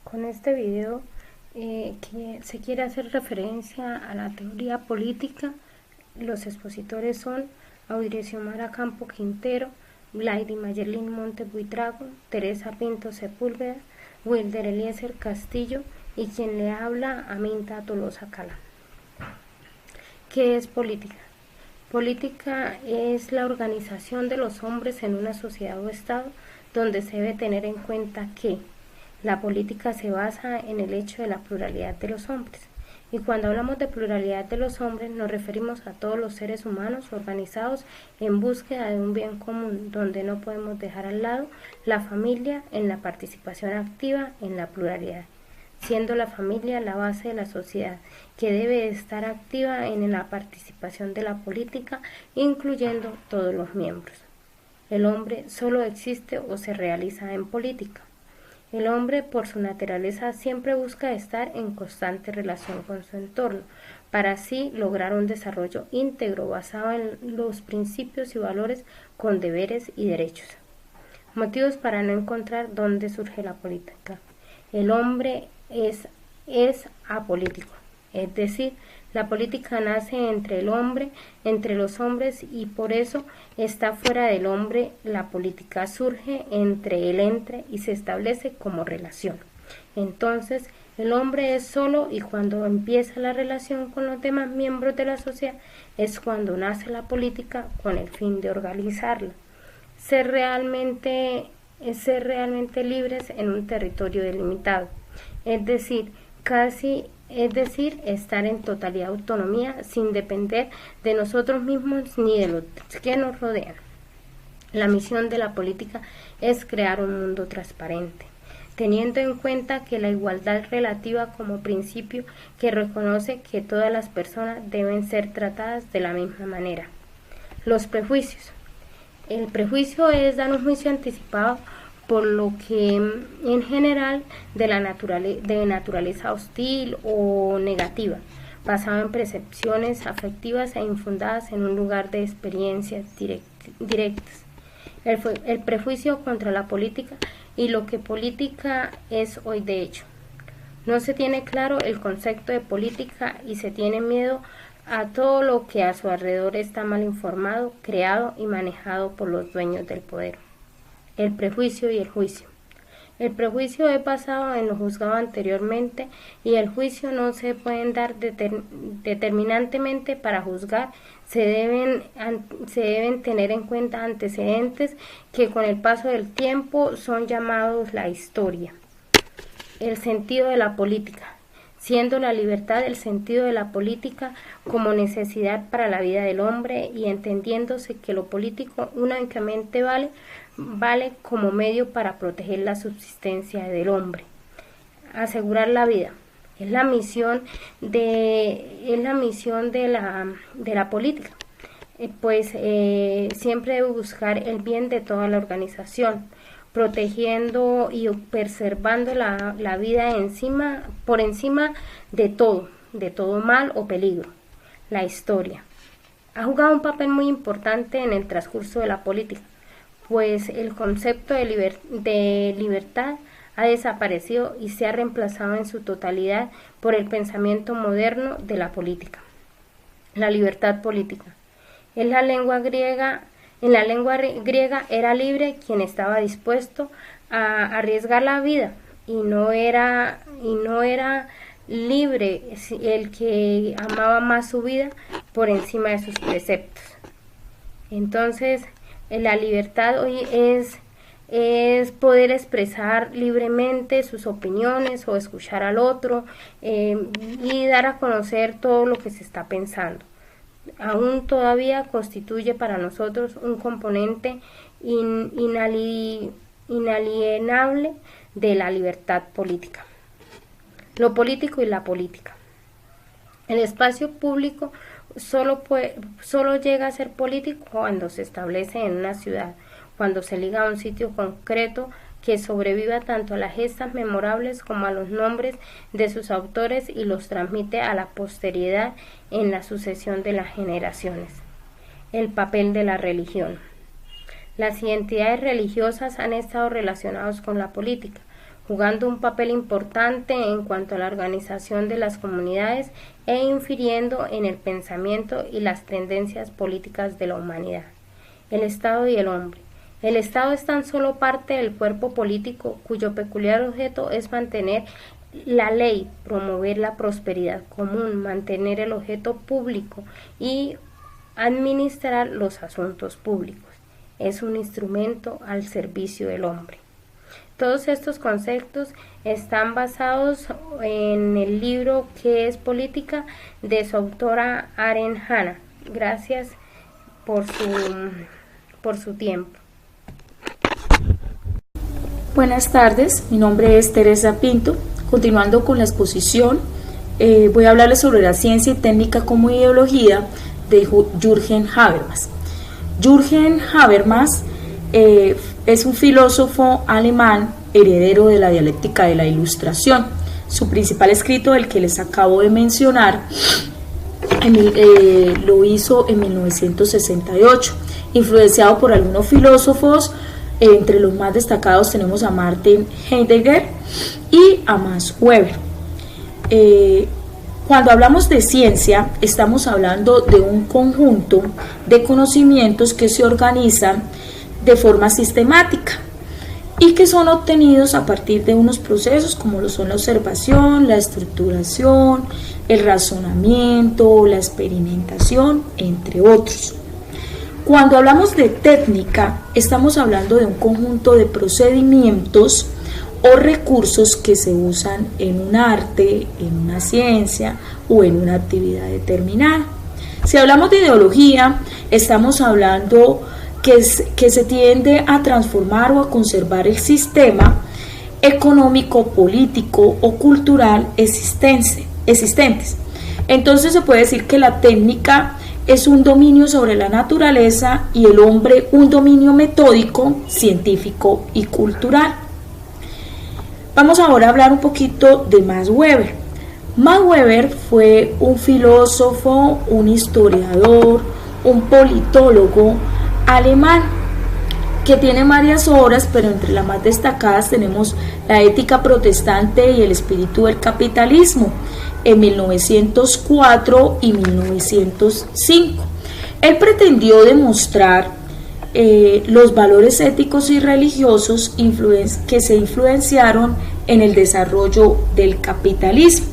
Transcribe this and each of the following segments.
Con este video que se quiere hacer referencia a la teoría política. Los expositores son Audrey-Xiomara Campo Quintero, Blaidy Mayerlin Montes Buitrago, Teresa Pinto Sepúlveda, Wilder Eliezer Castillo y quien le habla, Aminta Tolosa Cala. ¿Qué es política? Política es la organización de los hombres en una sociedad o estado donde se debe tener en cuenta que la política se basa en el hecho de la pluralidad de los hombres. Y cuando hablamos de pluralidad de los hombres nos referimos a todos los seres humanos organizados en búsqueda de un bien común, donde no podemos dejar al lado la familia en la participación activa en la pluralidad, siendo la familia la base de la sociedad, que debe estar activa en la participación de la política, incluyendo todos los miembros. El hombre solo existe o se realiza en política. El hombre, por su naturaleza, siempre busca estar en constante relación con su entorno, para así lograr un desarrollo íntegro basado en los principios y valores con deberes y derechos. Motivos para no encontrar dónde surge la política. El hombre es apolítico, es decir, la política nace entre el hombre, entre los hombres, y por eso está fuera del hombre. La política surge entre el ente y se establece como relación. Entonces, el hombre es solo, y cuando empieza la relación con los demás miembros de la sociedad es cuando nace la política con el fin de organizarla. Ser realmente libres en un territorio delimitado, es decir, estar en total autonomía sin depender de nosotros mismos ni de los que nos rodean. La misión de la política es crear un mundo transparente, teniendo en cuenta que la igualdad relativa como principio que reconoce que todas las personas deben ser tratadas de la misma manera. Los prejuicios. El prejuicio es dar un juicio anticipado por lo que en general de naturaleza hostil o negativa, basado en percepciones afectivas e infundadas en un lugar de experiencias directas. El prejuicio contra la política y lo que política es hoy de hecho. No se tiene claro el concepto de política y se tiene miedo a todo lo que a su alrededor está mal informado, creado y manejado por los dueños del poder. El prejuicio y el juicio. El prejuicio es basado en lo juzgado anteriormente y el juicio no se pueden dar determinantemente para juzgar. Se deben tener en cuenta antecedentes que con el paso del tiempo son llamados la historia. El sentido de la política. Siendo la libertad el sentido de la política como necesidad para la vida del hombre y entendiéndose que lo político únicamente vale como medio para proteger la subsistencia del hombre. Asegurar la vida es la misión de la política, siempre debe buscar el bien de toda la organización, protegiendo y preservando la vida por encima de todo mal o peligro. La historia ha jugado un papel muy importante en el transcurso de la política, pues el concepto de libertad ha desaparecido y se ha reemplazado en su totalidad por el pensamiento moderno de la política. La libertad política. En la lengua griega era libre quien estaba dispuesto a arriesgar la vida y no era libre el que amaba más su vida por encima de sus preceptos. Entonces, la libertad hoy es poder expresar libremente sus opiniones o escuchar al otro y dar a conocer todo lo que se está pensando. Aún todavía constituye para nosotros un componente inalienable de la libertad política. Lo político y la política. El espacio público solo llega a ser político cuando se establece en una ciudad, cuando se liga a un sitio concreto que sobreviva tanto a las gestas memorables como a los nombres de sus autores y los transmite a la posteridad en la sucesión de las generaciones. El papel de la religión. Las identidades religiosas han estado relacionadas con la política, jugando un papel importante en cuanto a la organización de las comunidades e infiriendo en el pensamiento y las tendencias políticas de la humanidad. El Estado y el hombre. El Estado es tan solo parte del cuerpo político cuyo peculiar objeto es mantener la ley, promover la prosperidad común, mantener el objeto público y administrar los asuntos públicos. Es un instrumento al servicio del hombre. Todos estos conceptos están basados en el libro ¿Qué es política? De su autora Aren Hanna. Gracias por su tiempo. Buenas tardes, mi nombre es Teresa Pinto. Continuando con la exposición, voy a hablarles sobre la ciencia y técnica como ideología de Jürgen Habermas. Jürgen Habermas es un filósofo alemán heredero de la dialéctica de la Ilustración. Su principal escrito, el que les acabo de mencionar, lo hizo en 1968, influenciado por algunos filósofos. Entre los más destacados tenemos a Martin Heidegger y a Max Weber. Cuando hablamos de ciencia, estamos hablando de un conjunto de conocimientos que se organizan de forma sistemática y que son obtenidos a partir de unos procesos como lo son la observación, la estructuración, el razonamiento, la experimentación, entre otros. Cuando hablamos de técnica, estamos hablando de un conjunto de procedimientos o recursos que se usan en un arte, en una ciencia o en una actividad determinada. Si hablamos de ideología, estamos hablando que se tiende a transformar o a conservar el sistema económico, político o cultural existentes. Entonces se puede decir que la técnica es un dominio sobre la naturaleza y el hombre un dominio metódico, científico y cultural. Vamos ahora a hablar un poquito de Max Weber. Max Weber fue un filósofo, un historiador, un politólogo alemán que tiene varias obras, pero entre las más destacadas tenemos La ética protestante y el espíritu del capitalismo, en 1904 y 1905. Él pretendió demostrar los valores éticos y religiosos que se influenciaron en el desarrollo del capitalismo.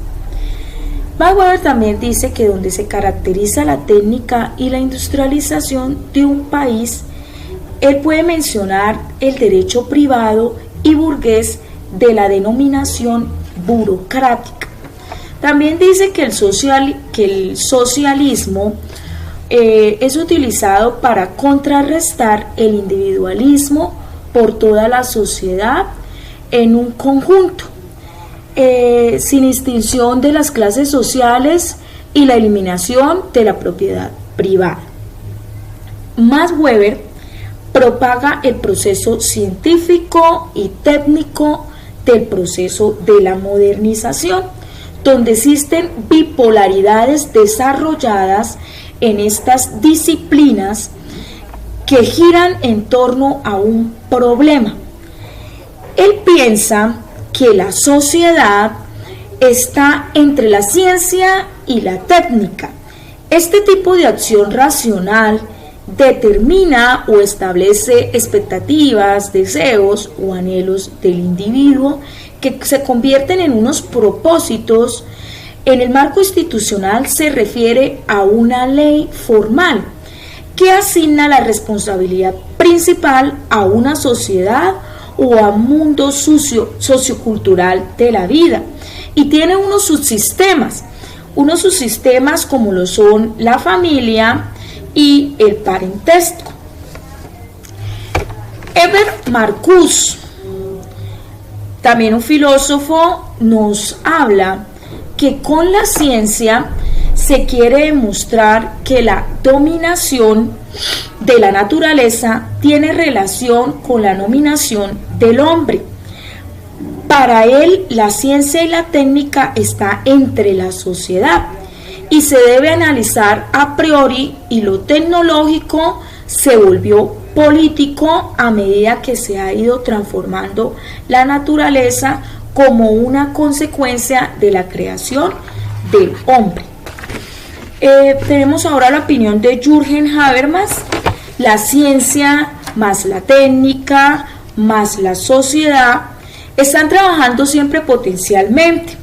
Max Weber también dice que donde se caracteriza la técnica y la industrialización de un país, él puede mencionar el derecho privado y burgués de la denominación burocrática. También dice que el socialismo es utilizado para contrarrestar el individualismo por toda la sociedad en un conjunto, sin distinción de las clases sociales y la eliminación de la propiedad privada. Max Weber propaga el proceso científico y técnico del proceso de la modernización, donde existen bipolaridades desarrolladas en estas disciplinas que giran en torno a un problema. Él piensa que la sociedad está entre la ciencia y la técnica. Este tipo de acción racional determina o establece expectativas, deseos o anhelos del individuo que se convierten en unos propósitos. En el marco institucional se refiere a una ley formal que asigna la responsabilidad principal a una sociedad o a un mundo sociocultural de la vida, y tiene unos subsistemas como lo son la familia y el parentesco. Herbert Marcuse, también un filósofo, nos habla que con la ciencia se quiere demostrar que la dominación de la naturaleza tiene relación con la dominación del hombre. Para él, la ciencia y la técnica está entre la sociedad y se debe analizar a priori, y lo tecnológico se volvió político a medida que se ha ido transformando la naturaleza como una consecuencia de la creación del hombre. Tenemos ahora la opinión de Jürgen Habermas: la ciencia más la técnica más la sociedad están trabajando siempre potencialmente,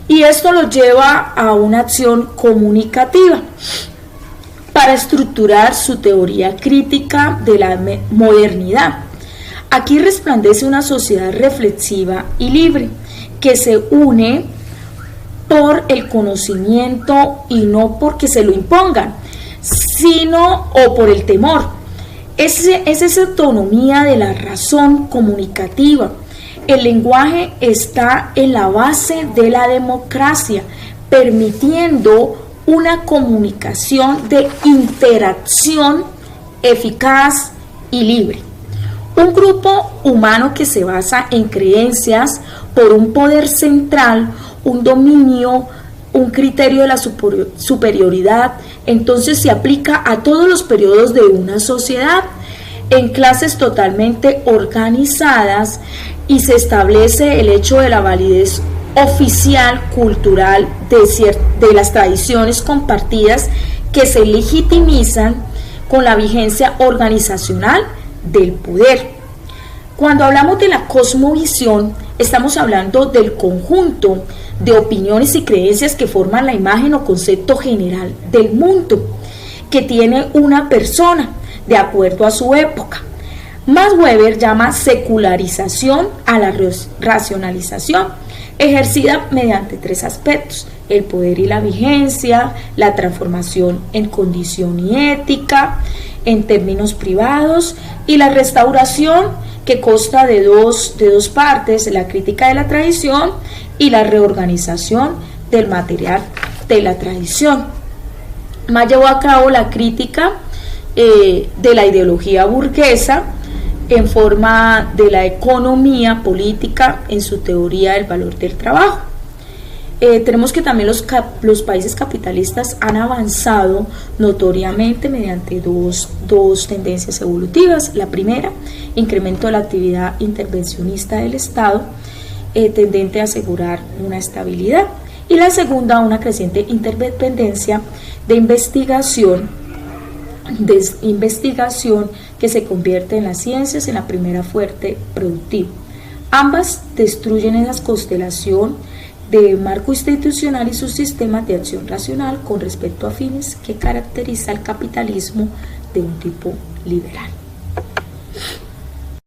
y esto lo lleva a una acción comunicativa para estructurar su teoría crítica de la modernidad. Aquí resplandece una sociedad reflexiva y libre que se une por el conocimiento y no porque se lo impongan, sino o por el temor. Es esa autonomía de la razón comunicativa. El lenguaje está en la base de la democracia, permitiendo una comunicación de interacción eficaz y libre. Un grupo humano que se basa en creencias por un poder central, un dominio, un criterio de la superioridad, entonces se aplica a todos los periodos de una sociedad, en clases totalmente organizadas, y se establece el hecho de la validez oficial, cultural, de las tradiciones compartidas que se legitimizan con la vigencia organizacional del poder. Cuando hablamos de la cosmovisión, estamos hablando del conjunto de opiniones y creencias que forman la imagen o concepto general del mundo que tiene una persona de acuerdo a su época. Max Weber llama secularización a la racionalización, ejercida mediante tres aspectos: el poder y la vigencia, la transformación en condición y ética, en términos privados, y la restauración, que consta de dos partes: la crítica de la tradición y la reorganización del material de la tradición. Más llevó a cabo la crítica de la ideología burguesa en forma de la economía política en su teoría del valor del trabajo. Tenemos que también los países capitalistas han avanzado notoriamente mediante dos tendencias evolutivas. La primera, incremento de la actividad intervencionista del Estado, tendente a asegurar una estabilidad, y la segunda, una creciente interdependencia de investigación que se convierte en las ciencias en la primera fuente productiva. Ambas destruyen esa constelación de marco institucional y sus sistemas de acción racional con respecto a fines que caracteriza el capitalismo de un tipo liberal.